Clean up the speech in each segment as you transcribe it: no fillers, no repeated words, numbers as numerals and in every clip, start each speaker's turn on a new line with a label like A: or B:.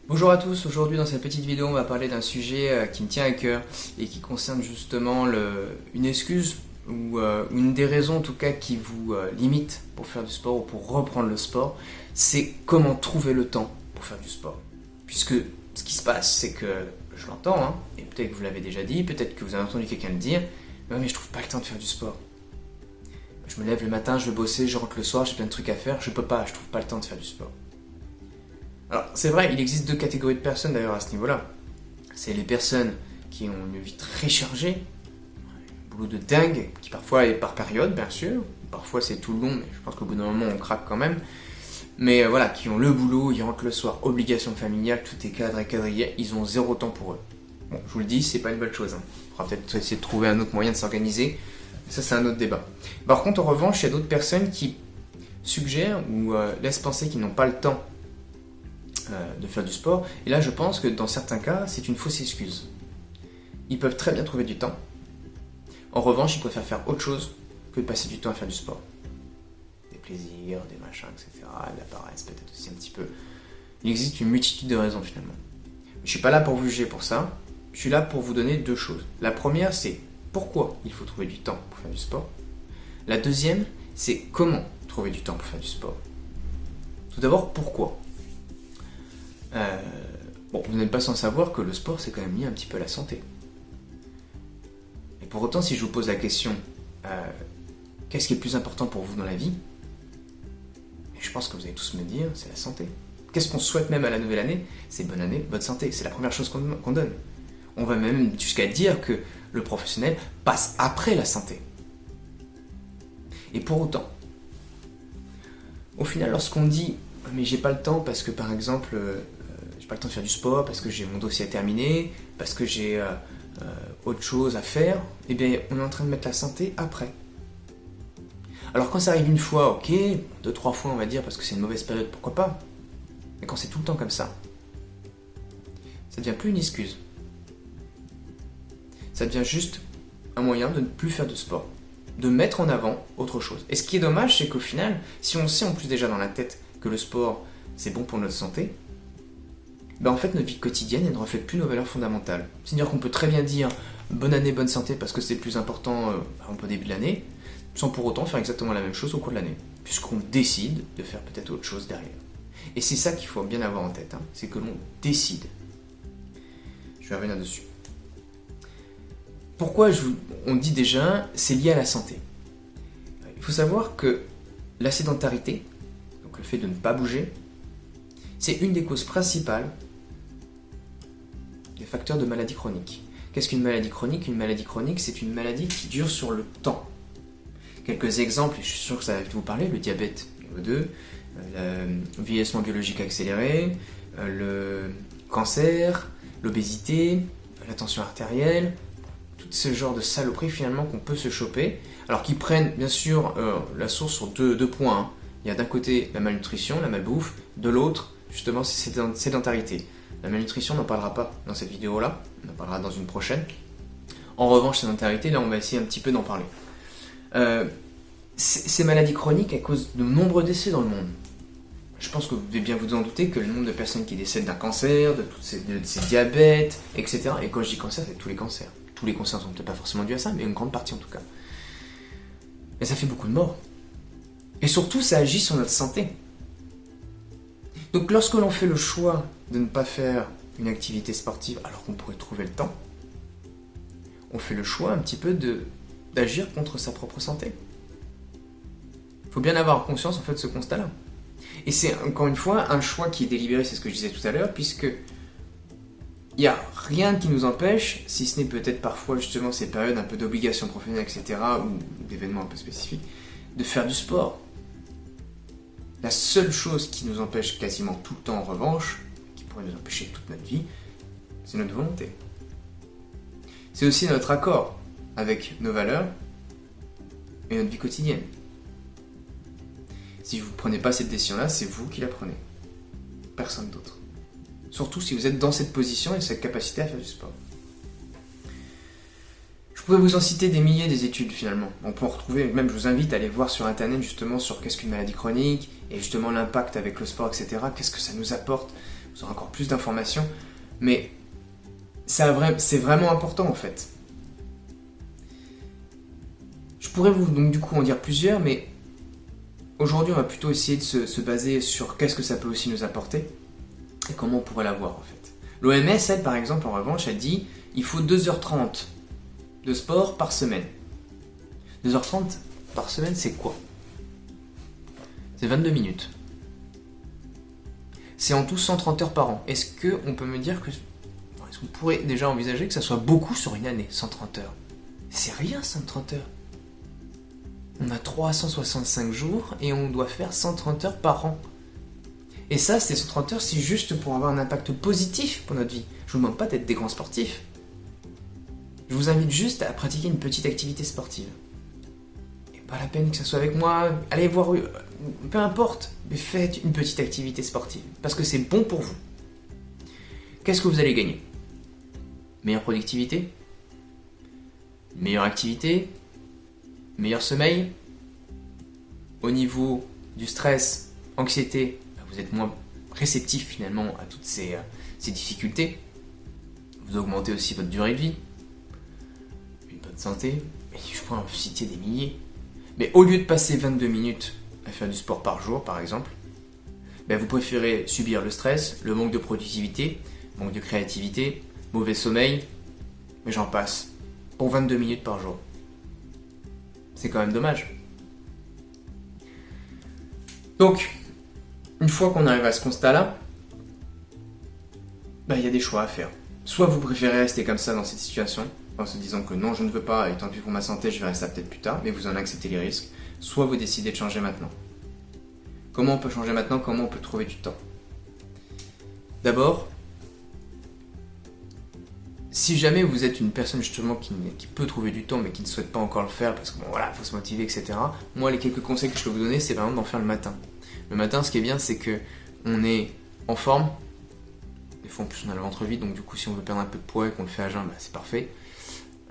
A: Bonjour à tous, aujourd'hui dans cette petite vidéo on va parler d'un sujet qui me tient à cœur et qui concerne justement une excuse ou une des raisons en tout cas qui vous limite pour faire du sport ou pour reprendre le sport, c'est comment trouver le temps pour faire du sport. Puisque ce qui se passe c'est que je l'entends, hein, et peut-être que vous l'avez déjà dit, peut-être que vous avez entendu quelqu'un le dire, mais je trouve pas le temps de faire du sport. Je me lève le matin, je vais bosser, je rentre le soir, j'ai plein de trucs à faire, je peux pas, je trouve pas le temps de faire du sport. Alors, c'est vrai, il existe deux catégories de personnes d'ailleurs à ce niveau-là. C'est les personnes qui ont une vie très chargée, un boulot de dingue, qui parfois est par période, bien sûr. Parfois c'est tout le long, mais je pense qu'au bout d'un moment on craque quand même. Mais voilà, qui ont le boulot, ils rentrent le soir, obligation familiale, tout est cadré, quadrillé, ils ont zéro temps pour eux. Bon, je vous le dis, c'est pas une bonne chose. Il faudra peut-être essayer de trouver un autre moyen de s'organiser. Ça, c'est un autre débat. Par contre, en revanche, il y a d'autres personnes qui suggèrent ou laissent penser qu'ils n'ont pas le temps de faire du sport. Et là, je pense que dans certains cas, c'est une fausse excuse. Ils peuvent très bien trouver du temps. En revanche, ils préfèrent faire autre chose que de passer du temps à faire du sport. Des plaisirs, des machins, etc. De la paresse, peut-être aussi un petit peu. Il existe une multitude de raisons finalement. Je suis pas là pour vous juger pour ça. Je suis là pour vous donner deux choses. La première, c'est pourquoi il faut trouver du temps pour faire du sport. La deuxième, c'est comment trouver du temps pour faire du sport. Tout d'abord, pourquoi ? Bon, vous n'êtes pas sans savoir que le sport, c'est quand même lié un petit peu à la santé. Et pour autant, si je vous pose la question, qu'est-ce qui est le plus important pour vous dans la vie ? Et je pense que vous allez tous me dire, c'est la santé. Qu'est-ce qu'on souhaite même à la nouvelle année ? C'est bonne année, bonne santé. C'est la première chose qu'on donne. On va même jusqu'à dire que le professionnel passe après la santé. Et pour autant, au final, lorsqu'on dit « mais j'ai pas le temps parce que par exemple, j'ai pas le temps de faire du sport, parce que j'ai mon dossier à terminer, parce que j'ai autre chose à faire », eh bien on est en train de mettre la santé après. Alors quand ça arrive une fois, ok, 2-3 fois on va dire, parce que c'est une mauvaise période, pourquoi pas. Mais quand c'est tout le temps comme ça devient plus une excuse. Ça devient juste un moyen de ne plus faire de sport, de mettre en avant autre chose. Et ce qui est dommage, c'est qu'au final, si on sait en plus déjà dans la tête que le sport, c'est bon pour notre santé, ben en fait notre vie quotidienne, elle ne reflète plus nos valeurs fondamentales. C'est-à-dire qu'on peut très bien dire bonne année, bonne santé, parce que c'est le plus important au début de l'année, sans pour autant faire exactement la même chose au cours de l'année, puisqu'on décide de faire peut-être autre chose derrière. Et c'est ça qu'il faut bien avoir en tête, c'est que l'on décide. Je vais revenir dessus. Pourquoi on dit déjà, c'est lié à la santé. Il faut savoir que la sédentarité, donc le fait de ne pas bouger, c'est une des causes principales des facteurs de maladie chronique. Qu'est-ce qu'une maladie chronique ? Une maladie chronique, c'est une maladie qui dure sur le temps. Quelques exemples, et je suis sûr que ça va vous parler, le diabète niveau 2, le vieillissement biologique accéléré, le cancer, l'obésité, la tension artérielle, tout ce genre de saloperies finalement qu'on peut se choper, alors qu'ils prennent bien sûr la source sur deux points. Il y a d'un côté la malnutrition, la malbouffe, de l'autre justement c'est sédentarité. La malnutrition, on n'en parlera pas dans cette vidéo-là, on en parlera dans une prochaine. En revanche, sédentarité, là on va essayer un petit peu d'en parler. Ces maladies chroniques, elles causent de nombreux décès dans le monde. Je pense que vous devez bien vous en douter que le nombre de personnes qui décèdent d'un cancer, de ces diabètes, etc. Et quand je dis cancer, c'est tous les cancers. Tous les cancers ne sont peut-être pas forcément dus à ça, mais une grande partie en tout cas. Et ça fait beaucoup de morts. Et surtout, ça agit sur notre santé. Donc lorsque l'on fait le choix de ne pas faire une activité sportive alors qu'on pourrait trouver le temps, on fait le choix un petit peu d'agir contre sa propre santé. Il faut bien avoir conscience en fait de ce constat-là. Et c'est encore une fois un choix qui est délibéré, c'est ce que je disais tout à l'heure, puisque il n'y a rien qui nous empêche, si ce n'est peut-être parfois justement ces périodes un peu d'obligation professionnelle, etc., ou d'événements un peu spécifiques, de faire du sport. La seule chose qui nous empêche quasiment tout le temps en revanche, qui pourrait nous empêcher toute notre vie, c'est notre volonté. C'est aussi notre accord avec nos valeurs et notre vie quotidienne. Si vous ne prenez pas cette décision-là, c'est vous qui la prenez. Personne d'autre. Surtout si vous êtes dans cette position et cette capacité à faire du sport. Je pourrais vous en citer des milliers des études finalement. On peut en retrouver, même je vous invite à aller voir sur internet justement sur qu'est-ce qu'une maladie chronique et justement l'impact avec le sport, etc. Qu'est-ce que ça nous apporte. vous aurez encore plus d'informations, mais c'est vraiment important en fait. Je pourrais vous donc du coup en dire plusieurs, mais aujourd'hui on va plutôt essayer de se baser sur qu'est-ce que ça peut aussi nous apporter et comment on pourrait l'avoir en fait. L'OMS, elle par exemple, en revanche, elle dit il faut 2h30 de sport par semaine. 2h30 par semaine, c'est quoi? C'est 22 minutes. C'est en tout 130 heures par an. Est-ce qu'on peut me dire que... Est-ce qu'on pourrait déjà envisager que ça soit beaucoup sur une année, 130 heures? C'est rien, 130 heures. On a 365 jours et on doit faire 130 heures par an. Et ça, ces 130 heures, c'est juste pour avoir un impact positif pour notre vie. Je vous demande pas d'être des grands sportifs. Je vous invite juste à pratiquer une petite activité sportive. Et pas la peine que ça soit avec moi, allez voir, peu importe, mais faites une petite activité sportive. Parce que c'est bon pour vous. Qu'est-ce que vous allez gagner? Meilleure productivité? Meilleure activité? Meilleur sommeil? Au niveau du stress, anxiété, vous êtes moins réceptif finalement à toutes ces difficultés. Vous augmentez aussi votre durée de vie, une bonne santé, et je pourrais en citer des milliers. Mais au lieu de passer 22 minutes à faire du sport par jour par exemple, vous préférez subir le stress, le manque de productivité, manque de créativité, mauvais sommeil, mais j'en passe, pour 22 minutes par jour. C'est quand même dommage. Donc, une fois qu'on arrive à ce constat-là, il y a des choix à faire. Soit vous préférez rester comme ça dans cette situation, en se disant que non, je ne veux pas, et tant pis pour ma santé, je verrai ça peut-être plus tard, mais vous en acceptez les risques. Soit vous décidez de changer maintenant. Comment on peut changer maintenant? Comment on peut trouver du temps? D'abord, si jamais vous êtes une personne justement qui peut trouver du temps mais qui ne souhaite pas encore le faire parce que il faut se motiver, etc. Moi, les quelques conseils que je peux vous donner, c'est vraiment d'en faire le matin. Le matin, ce qui est bien, c'est que on est en forme. Des fois, en plus, on a le ventre vide, donc du coup, si on veut perdre un peu de poids et qu'on le fait à jeun, c'est parfait.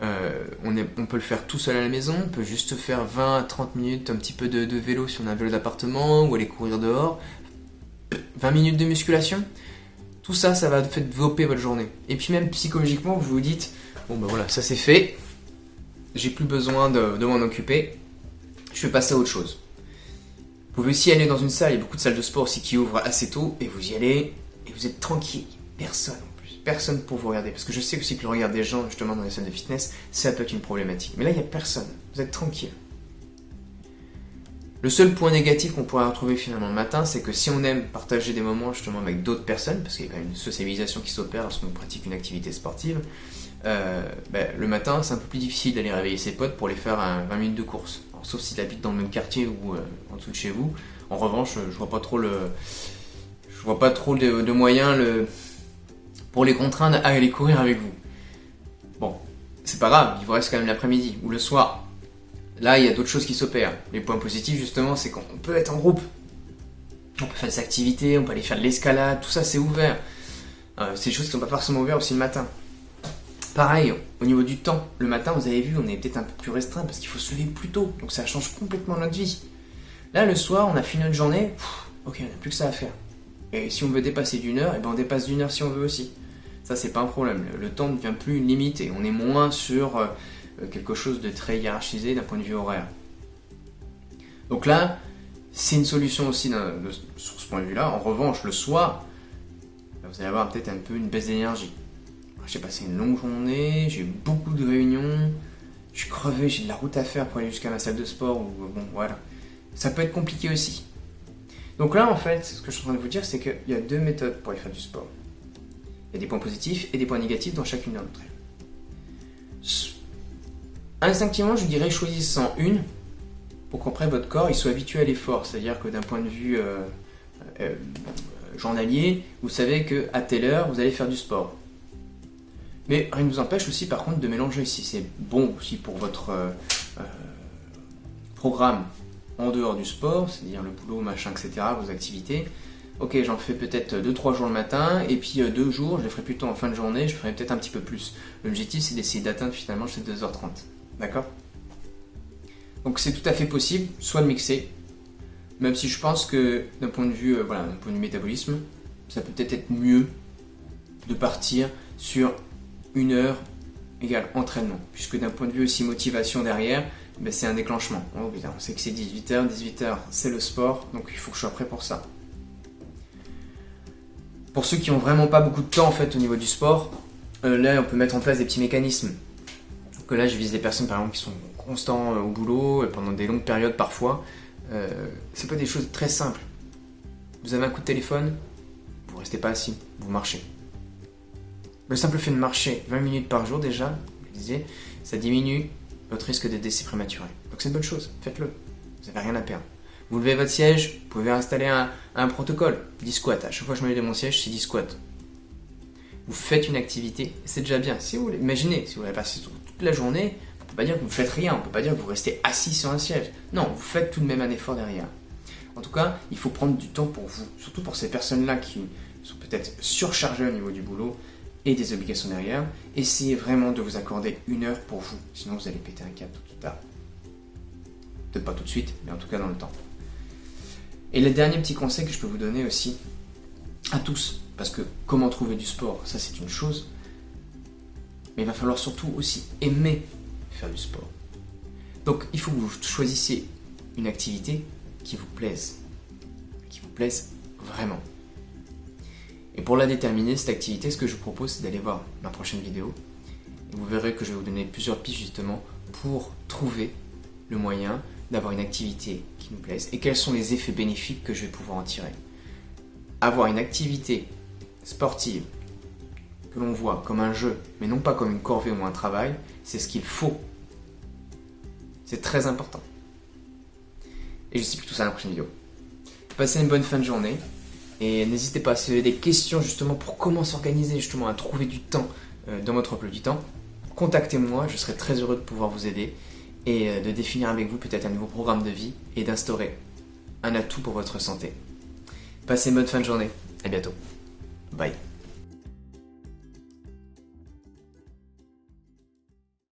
A: On peut le faire tout seul à la maison, on peut juste faire 20 à 30 minutes, un petit peu de vélo si on a un vélo d'appartement, ou aller courir dehors. 20 minutes de musculation. Tout ça, ça va développer votre journée. Et puis même psychologiquement, vous vous dites, ça c'est fait, j'ai plus besoin de m'en occuper, je vais passer à autre chose. Vous pouvez aussi aller dans une salle, il y a beaucoup de salles de sport aussi qui ouvrent assez tôt, et vous y allez, et vous êtes tranquille, personne en plus, personne pour vous regarder. Parce que je sais aussi que le regard des gens justement dans les salles de fitness, ça peut être une problématique. Mais là, il n'y a personne, vous êtes tranquille. Le seul point négatif qu'on pourrait retrouver finalement le matin, c'est que si on aime partager des moments justement avec d'autres personnes, parce qu'il y a quand même une socialisation qui s'opère lorsqu'on pratique une activité sportive, le matin c'est un peu plus difficile d'aller réveiller ses potes pour les faire 20 minutes de course. Alors, sauf s'ils habitent dans le même quartier ou en dessous de chez vous. En revanche, je vois pas trop de moyens pour les contraindre à aller courir avec vous. Bon, c'est pas grave, il vous reste quand même l'après-midi ou le soir. Là, il y a d'autres choses qui s'opèrent. Les points positifs, justement, c'est qu'on peut être en groupe. On peut faire des activités, on peut aller faire de l'escalade, tout ça, c'est ouvert. C'est des choses qui sont pas forcément ouvertes aussi le matin. Pareil, au niveau du temps, le matin, vous avez vu, on est peut-être un peu plus restreint parce qu'il faut se lever plus tôt. Donc ça change complètement notre vie. Là, le soir, on a fini notre journée, ok, on n'a plus que ça à faire. Et si on veut dépasser d'une heure, on dépasse d'une heure si on veut aussi. Ça, c'est pas un problème. Le temps ne devient plus une limite et on est moins sur quelque chose de très hiérarchisé d'un point de vue horaire. Donc là, c'est une solution aussi sur ce point de vue-là. En revanche, le soir, vous allez avoir peut-être un peu une baisse d'énergie. J'ai passé une longue journée, j'ai eu beaucoup de réunions, je suis crevé, j'ai de la route à faire pour aller jusqu'à ma salle de sport. Ça peut être compliqué aussi. Donc là, en fait, ce que je suis en train de vous dire, c'est qu'il y a deux méthodes pour aller faire du sport. Il y a des points positifs et des points négatifs dans chacune d'entre elles. Instinctivement, je dirais choisissez-en une pour qu'après votre corps il soit habitué à l'effort. C'est-à-dire que d'un point de vue journalier, vous savez qu'à telle heure, vous allez faire du sport. Mais rien ne vous empêche aussi par contre de mélanger. Si c'est bon aussi pour votre programme en dehors du sport, c'est-à-dire le boulot, machin, etc., vos activités, ok, j'en fais peut-être 2-3 jours le matin, et puis 2 jours, je les ferai plutôt en fin de journée, je ferai peut-être un petit peu plus. L'objectif, c'est d'essayer d'atteindre finalement ces 2h30. D'accord? Donc c'est tout à fait possible, soit de mixer, même si je pense que d'un point de vue métabolisme, ça peut peut-être être mieux de partir sur 1 heure égale entraînement. Puisque d'un point de vue aussi motivation derrière, ben c'est un déclenchement. Oh putain, on sait que c'est 18h, 18h c'est le sport, donc il faut que je sois prêt pour ça. Pour ceux qui n'ont vraiment pas beaucoup de temps en fait au niveau du sport, là on peut mettre en place des petits mécanismes. Donc là je vise des personnes par exemple qui sont constants au boulot pendant des longues périodes parfois. C'est pas des choses très simples. Vous avez un coup de téléphone, vous restez pas assis, vous marchez. Le simple fait de marcher 20 minutes par jour déjà, je disais, ça diminue votre risque de décès prématuré. Donc c'est une bonne chose, faites-le. Vous n'avez rien à perdre. Vous levez votre siège, vous pouvez installer un protocole, 10 squats. À chaque fois que je me lève de mon siège, c'est 10 squats. Vous faites une activité, c'est déjà bien. Si vous imaginez, si vous l'avez passé toute la journée, on ne peut pas dire que vous ne faites rien, on ne peut pas dire que vous restez assis sur un siège. Non, vous faites tout de même un effort derrière. En tout cas, il faut prendre du temps pour vous, surtout pour ces personnes-là qui sont peut-être surchargées au niveau du boulot et des obligations derrière. Essayez vraiment de vous accorder 1 heure pour vous, sinon vous allez péter un câble tout de tard. Peut-être pas tout de suite, mais en tout cas dans le temps. Et le dernier petit conseil que je peux vous donner aussi, à tous, parce que comment trouver du sport, ça c'est une chose, mais il va falloir surtout aussi aimer faire du sport. Donc il faut que vous choisissiez une activité qui vous plaise vraiment. Et pour la déterminer, cette activité, ce que je vous propose, c'est d'aller voir ma prochaine vidéo. Et vous verrez que je vais vous donner plusieurs pistes justement pour trouver le moyen d'avoir une activité qui nous plaise et quels sont les effets bénéfiques que je vais pouvoir en tirer. Avoir une activité sportive que l'on voit comme un jeu, mais non pas comme une corvée ou un travail, c'est ce qu'il faut. C'est très important. Et je sais plus tout ça dans la prochaine vidéo. Passez une bonne fin de journée et n'hésitez pas, si vous avez des questions justement pour comment s'organiser justement à trouver du temps dans votre emploi du temps, contactez-moi, je serai très heureux de pouvoir vous aider et de définir avec vous peut-être un nouveau programme de vie et d'instaurer un atout pour votre santé. Passez une bonne fin de journée, à bientôt. Bye.